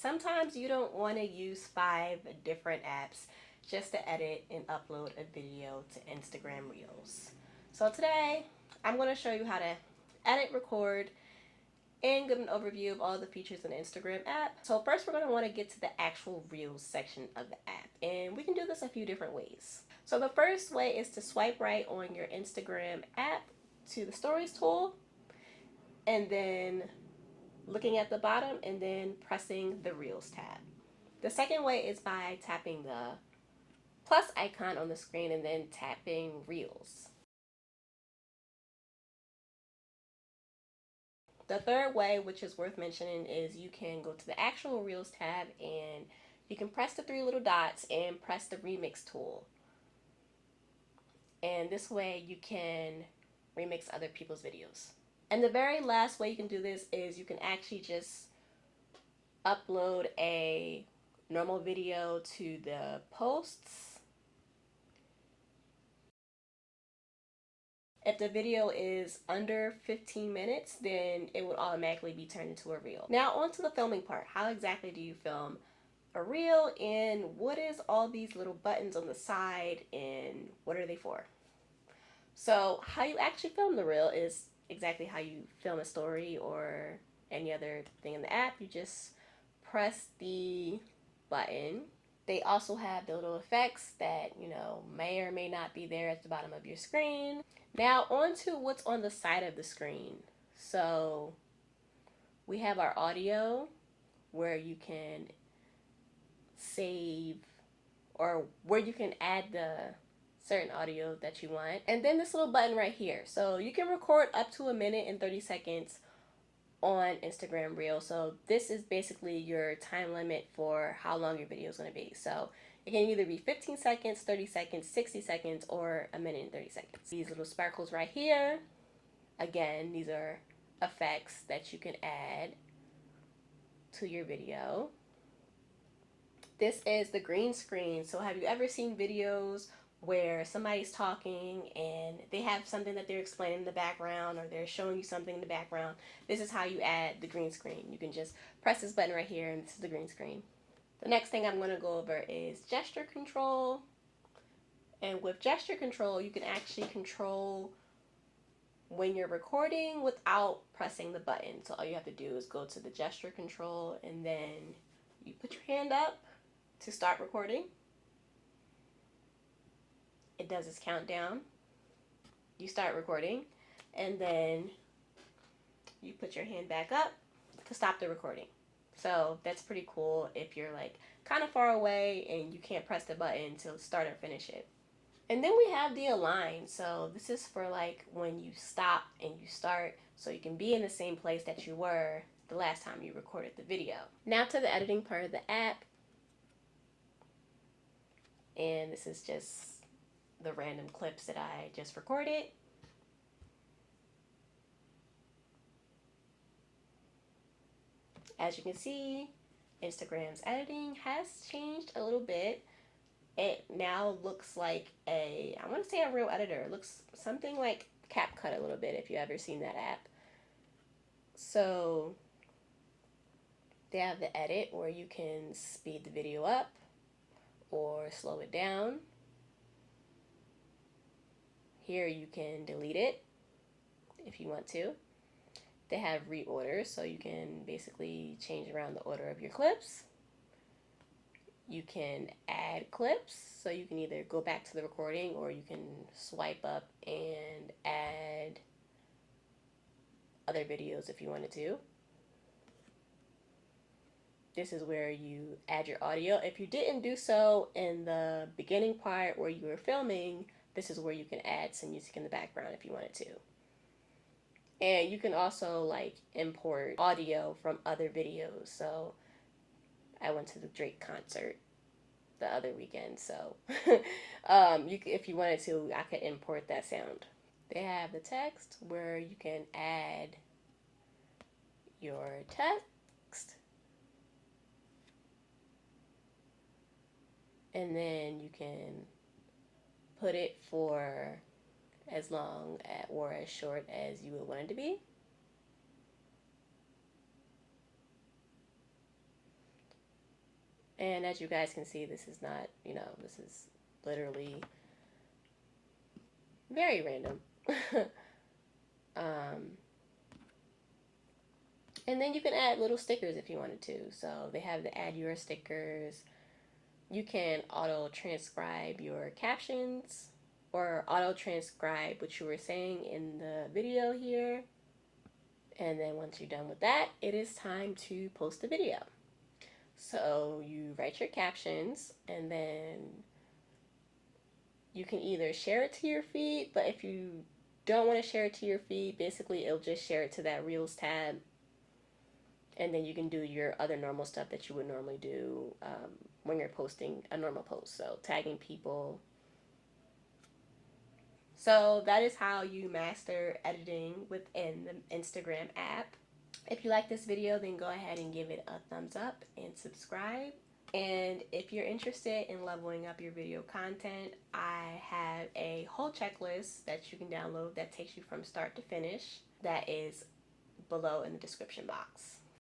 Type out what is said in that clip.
Sometimes you don't want to use 5 different apps just to edit and upload a video to Instagram Reels. So today I'm going to show you how to edit, record, and give an overview of all the features in the Instagram app. So first we're going to want to get to the actual Reels section of the app, and we can do this a few different ways. So the first way is to swipe right on your Instagram app to the Stories tool, and then looking at the bottom and then pressing the Reels tab. The second way is by tapping the plus icon on the screen and then tapping Reels. The third way, which is worth mentioning, is you can go to the actual Reels tab and you can press the 3 little dots and press the remix tool. And this way you can remix other people's videos. And the very last way you can do this is you can actually just upload a normal video to the posts. If the video is under 15 minutes, then it would automatically be turned into a reel. Now on to the filming part. How exactly do you film a reel, and what is all these little buttons on the side and what are they for? So how you actually film the reel is exactly how you film a story or any other thing in the app. You just press the button. They also have the little effects that, may or may not be there at the bottom of your screen. Now on to what's on the side of the screen. So we have our audio where you can save or where you can add the certain audio that you want. And then this little button right here. So you can record up to 1:30 on Instagram Reel. So this is basically your time limit for how long your video is going to be. So it can either be 15 seconds, 30 seconds, 60 seconds, or 1:30. These little sparkles right here, again, these are effects that you can add to your video. This is the green screen. So have you ever seen videos where somebody's talking and they have something that they're explaining in the background, or they're showing you something in the background? This is how you add the green screen. You can just press this button right here and this is the green screen. The next thing I'm going to go over is gesture control. And with gesture control, you can actually control when you're recording without pressing the button. So all you have to do is go to the gesture control and then you put your hand up to start recording. It does its countdown. You start recording, and then you put your hand back up to stop the recording. So that's pretty cool if you're like kind of far away and you can't press the button to start or finish it. And then we have the align. So this is for like when you stop and you start, so you can be in the same place that you were the last time you recorded the video. Now to the editing part of the app. And this is just the random clips that I just recorded. As you can see, Instagram's editing has changed a little bit. It now looks like I want to say a real editor. It looks something like CapCut a little bit, if you've ever seen that app. So they have the edit where you can speed the video up or slow it down. Here you can delete it if you want to. They have reorder, so you can basically change around the order of your clips. You can add clips, so you can either go back to the recording or you can swipe up and add other videos if you wanted to. This is where you add your audio. If you didn't do so in the beginning part where you were filming, this is where you can add some music in the background if you wanted to. And you can also like import audio from other videos. So I went to the Drake concert the other weekend, so if you wanted to, I could import that sound. They have the text where you can add your text, and then you can put it for as long or as short as you would want it to be. And as you guys can see, this is not, this is literally very random. um, and then you can add little stickers if you wanted to. So they have the add your stickers. You can auto transcribe your captions or auto transcribe what you were saying in the video here. And then once you're done with that, it is time to post the video. So you write your captions and then you can either share it to your feed, but if you don't want to share it to your feed, basically it'll just share it to that Reels tab. And then you can do your other normal stuff that you would normally do when you're posting a normal post. So tagging people. So that is how you master editing within the Instagram app. If you like this video, then go ahead and give it a thumbs up and subscribe. And if you're interested in leveling up your video content, I have a whole checklist that you can download that takes you from start to finish. That is below in the description box.